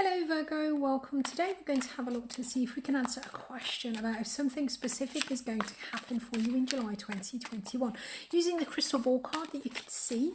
Hello Virgo, welcome. Today we're going to have a look to see if we can answer a question about if something specific is going to happen for you in July 2021. Using the crystal ball card that you can see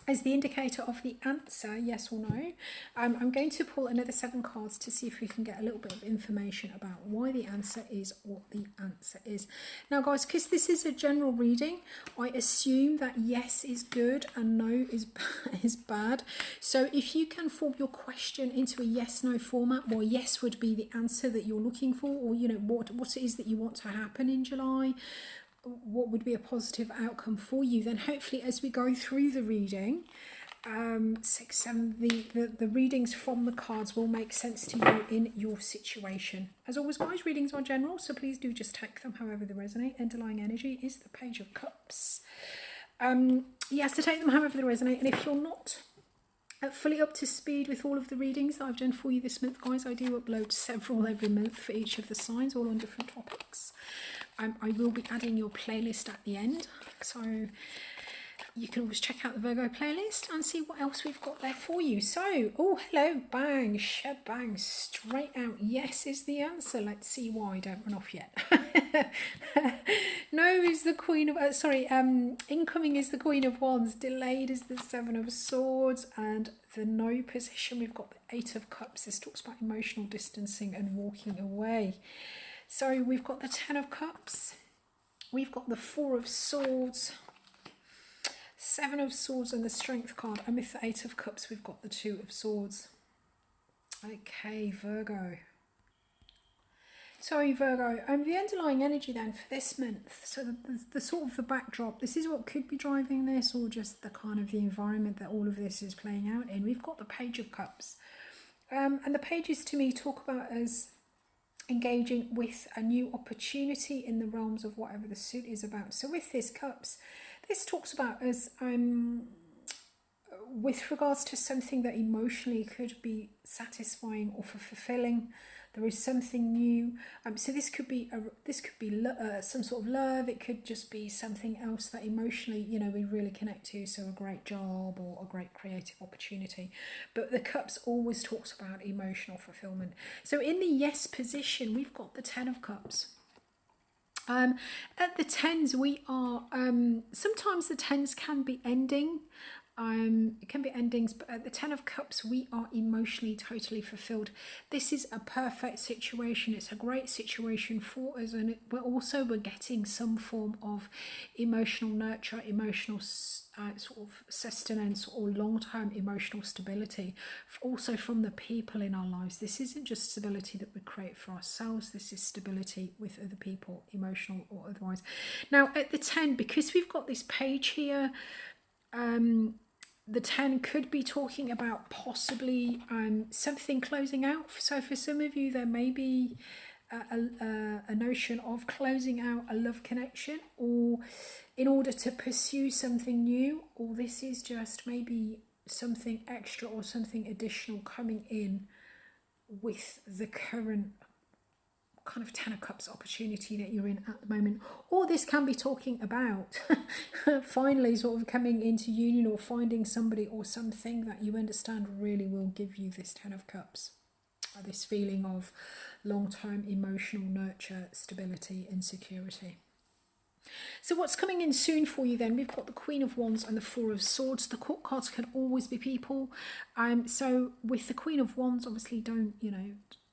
as the indicator of the answer, yes or no. I'm going to pull another 7 cards to see if we can get a little bit of information about why the answer is what the answer is. Now guys, because this is a general reading, I assume that yes is good and no is bad. So if you can form your question into a yes-no format, well, yes would be the answer that you're looking for, or you know what it is that you want to happen in July, what would be a positive outcome for you, then hopefully as we go through the reading, 6, 7, the readings from the cards will make sense to you in your situation. As always guys, readings are general, so please do just take them however they resonate. Underlying energy is the Page of Cups. Yes, to take them however they resonate. And if you're not fully up to speed with all of the readings that I've done for you this month, guys, I do upload several every month for each of the signs, all on different topics. I will be adding your playlist at the end, so you can always check out the Virgo playlist and see what else we've got there for you. So, oh, hello, bang, shebang, straight out, yes is the answer. Let's see why. Don't run off yet. No is the Queen of, incoming is the Queen of Wands, delayed is the 7 of Swords, and the no position, we've got the 8 of Cups. This talks about emotional distancing and walking away. So we've got the 10 of Cups, we've got the 4 of Swords, 7 of Swords and the Strength card, and with the 8 of Cups we've got the 2 of Swords. Okay, Virgo. Sorry, Virgo. The underlying energy then for this month, so the sort of the backdrop, this is what could be driving this, or just the kind of the environment that all of this is playing out in. We've got the Page of Cups, and the pages to me talk about as engaging with a new opportunity in the realms of whatever the suit is about. So with this Cups, this talks about as with regards to something that emotionally could be satisfying or fulfilling. There is something new. So this could be some sort of love. It could just be something else that emotionally, you know, we really connect to. So a great job or a great creative opportunity. But the Cups always talks about emotional fulfillment. So in the yes position, we've got the 10 of Cups. At the 10s, we are sometimes the 10s can be ending. It can be endings, but at the 10 of Cups, we are emotionally totally fulfilled. This is a perfect situation. It's a great situation for us, and we're getting some form of emotional nurture, emotional sort of sustenance, or long-term emotional stability. Also from the people in our lives. This isn't just stability that we create for ourselves. This is stability with other people, emotional or otherwise. Now at the 10, because we've got this page here, the 10 could be talking about possibly something closing out. So for some of you, there may be a notion of closing out a love connection, or in order to pursue something new, or this is just maybe something extra or something additional coming in with the current kind of 10 of Cups opportunity that you're in at the moment. Or this can be talking about finally sort of coming into union, or finding somebody or something that you understand really will give you this 10 of Cups, this feeling of long-term emotional nurture, stability and security. So what's coming in soon for you then? We've got the Queen of Wands and the 4 of Swords. The court cards can always be people. So with the Queen of Wands, obviously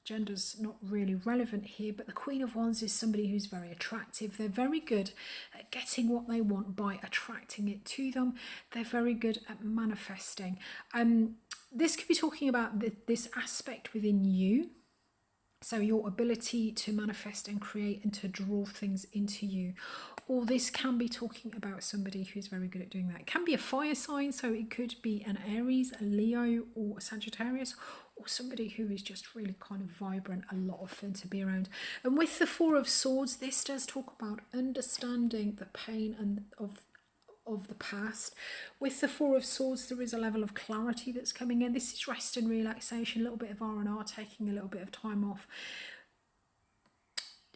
gender's not really relevant here, but the Queen of Wands is somebody who's very attractive. They're very good at getting what they want by attracting it to them. They're very good at manifesting. This could be talking about this aspect within you. So your ability to manifest and create and to draw things into you. Or this can be talking about somebody who's very good at doing that. It can be a fire sign, so it could be an Aries, a Leo, or a Sagittarius, or somebody who is just really kind of vibrant, a lot of fun to be around. And with the 4 of Swords, this does talk about understanding the pain and of the past. With the 4 of Swords, there is a level of clarity that's coming in. This is rest and relaxation, a little bit of R&R, taking a little bit of time off.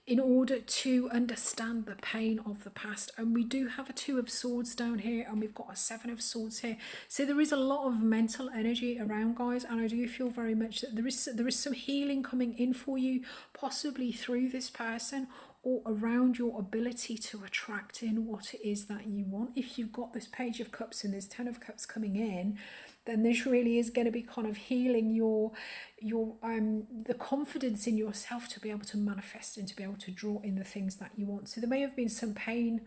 in order to understand the pain of the past. And we do have a 2 of Swords down here, and we've got a 7 of Swords here. So there is a lot of mental energy around, guys, and I do feel very much that there is some healing coming in for you, possibly through this person, or around your ability to attract in what it is that you want. If you've got this Page of Cups and there's 10 of Cups coming in, then this really is going to be kind of healing your the confidence in yourself to be able to manifest and to be able to draw in the things that you want. So there may have been some pain,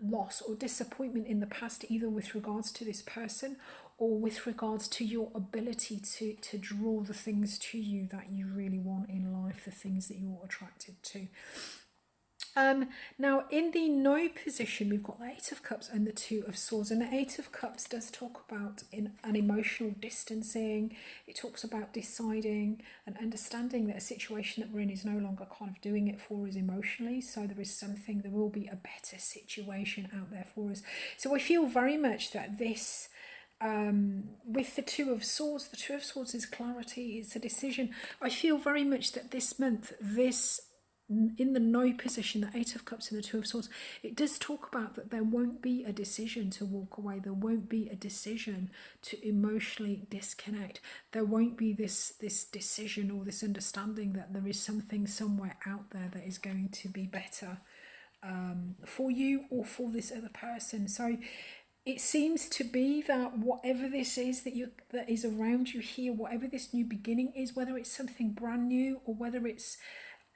loss or disappointment in the past, either with regards to this person or with regards to your ability to draw the things to you that you really want in life, the things that you're attracted to. Now in the no position, we've got the 8 of Cups and the 2 of Swords, and the 8 of Cups does talk about an emotional distancing. It talks about deciding and understanding that a situation that we're in is no longer kind of doing it for us emotionally. So there will be a better situation out there for us. So I feel very much that this, with the 2 of Swords, the 2 of Swords is clarity, it's a decision. I feel very much that this month, in the no position, the 8 of Cups and the 2 of Swords, it does talk about that there won't be a decision to walk away. There won't be a decision to emotionally disconnect. There won't be this decision or this understanding that there is something somewhere out there that is going to be better for you or for this other person. So it seems to be that whatever this is that is around you here, whatever this new beginning is, whether it's something brand new or whether it's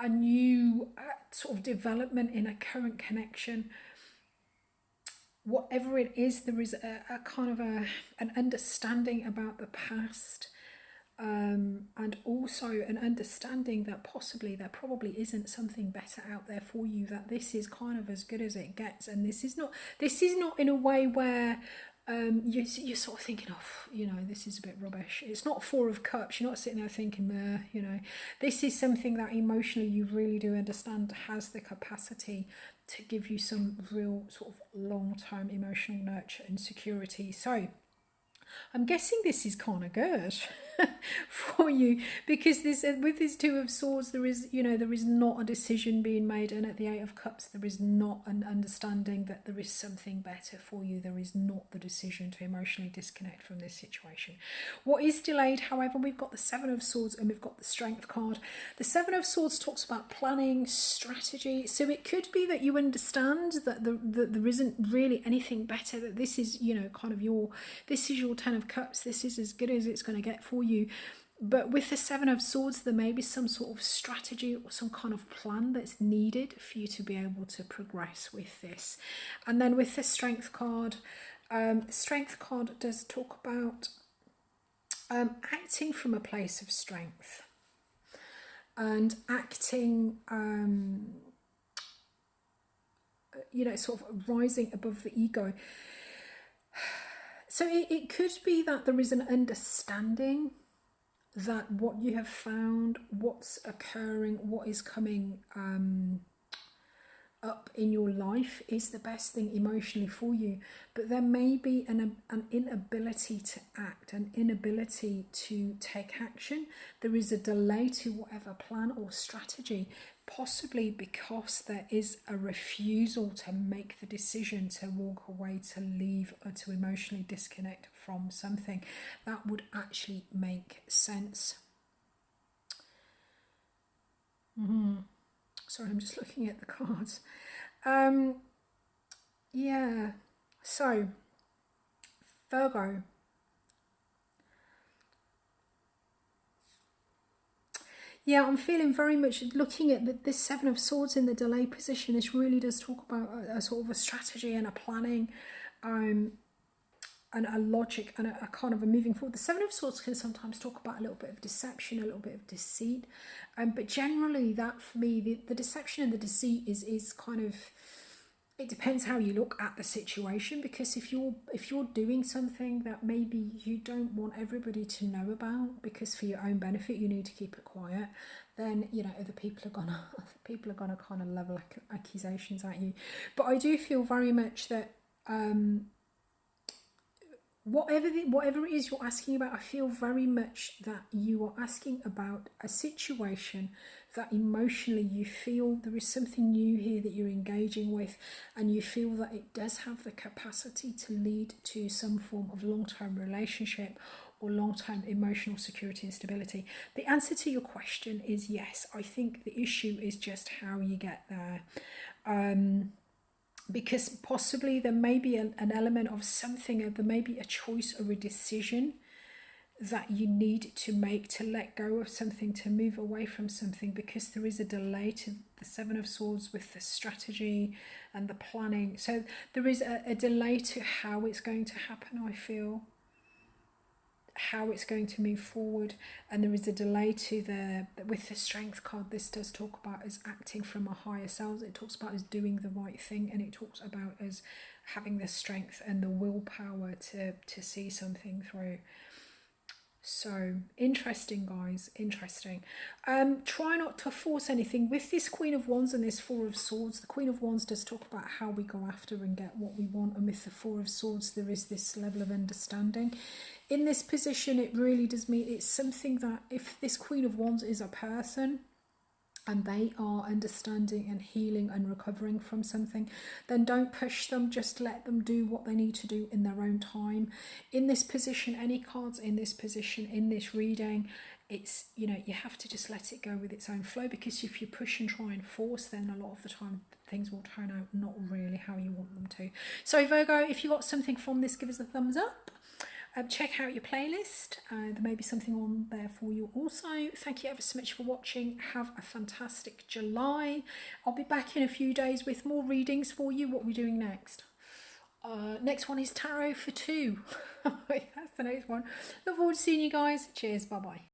a new sort of development in a current connection, whatever it is, there is a kind of an understanding about the past, and also an understanding that possibly there probably isn't something better out there for you, that this is kind of as good as it gets. And this is not in a way where you're sort of thinking, oh, this is a bit rubbish. It's not 4 of Cups. You're not sitting there thinking, this is something that emotionally you really do understand has the capacity to give you some real sort of long-term emotional nurture and security. So I'm guessing this is kind of good for you, because with this 2 of Swords, there is not a decision being made, and at the 8 of Cups, there is not an understanding that there is something better for you. There is not the decision to emotionally disconnect from this situation. What is delayed, however, we've got the 7 of Swords and we've got the Strength card. The 7 of Swords talks about planning, strategy. So it could be that you understand that there isn't really anything better, that this is, this is your 10 of Cups. This is as good as it's going to get for you. But with the 7 of Swords, there may be some sort of strategy or some kind of plan that's needed for you to be able to progress with this. And then with the Strength card does talk about acting from a place of strength and acting, sort of rising above the ego. So it could be that there is an understanding that what you have found, what's occurring, what is coming up in your life is the best thing emotionally for you. But there may be an inability to act, an inability to take action. There is a delay to whatever plan or strategy, possibly because there is a refusal to make the decision to walk away, to leave, or to emotionally disconnect from something. That would actually make sense. Sorry, I'm just looking at the cards. Yeah, so Virgo. Yeah, I'm feeling very much, looking at this 7 of Swords in the delay position, this really does talk about a sort of a strategy and a planning, and a logic and a kind of a moving forward. The 7 of Swords can sometimes talk about a little bit of deception, a little bit of deceit, but generally that for me, the deception and the deceit is kind of, it depends how you look at the situation, because if you're doing something that maybe you don't want everybody to know about, because for your own benefit you need to keep it quiet, then other people are gonna kind of level accusations at you. But I do feel very much that whatever it is you're asking about, I feel very much that you are asking about a situation that emotionally you feel there is something new here that you're engaging with, and you feel that it does have the capacity to lead to some form of long-term relationship or long-term emotional security and stability. The answer to your question is yes. I think the issue is just how you get there. Because possibly there may be an element of something, there may be a choice or a decision that you need to make to let go of something, to move away from something, because there is a delay to the Seven of Swords with the strategy and the planning. So there is a delay to how it's going to happen, I feel, how it's going to move forward, and there is a delay to with the Strength card. This does talk about us acting from our higher selves. It talks about us doing the right thing, and it talks about us having the strength and the willpower to see something through. So interesting, guys, interesting. Try not to force anything with this Queen of Wands and this Four of Swords. The Queen of Wands does talk about how we go after and get what we want, and with the Four of Swords there is this level of understanding. In this position, it really does mean it's something that if this Queen of Wands is a person and they are understanding and healing and recovering from something, then don't push them, just let them do what they need to do in their own time. In this position, any cards in this position, in this reading, it's, you know, you have to just let it go with its own flow, because if you push and try and force, then a lot of the time things will turn out not really how you want them to. So Virgo, if you got something from this, give us a thumbs up. Check out your playlist, there may be something on there for you also. Thank you ever so much for watching. Have a fantastic July. I'll be back in a few days with more readings for you. What are we doing next? Next one is Tarot for 2. That's the next one. Look forward to seeing you guys. Cheers, bye bye.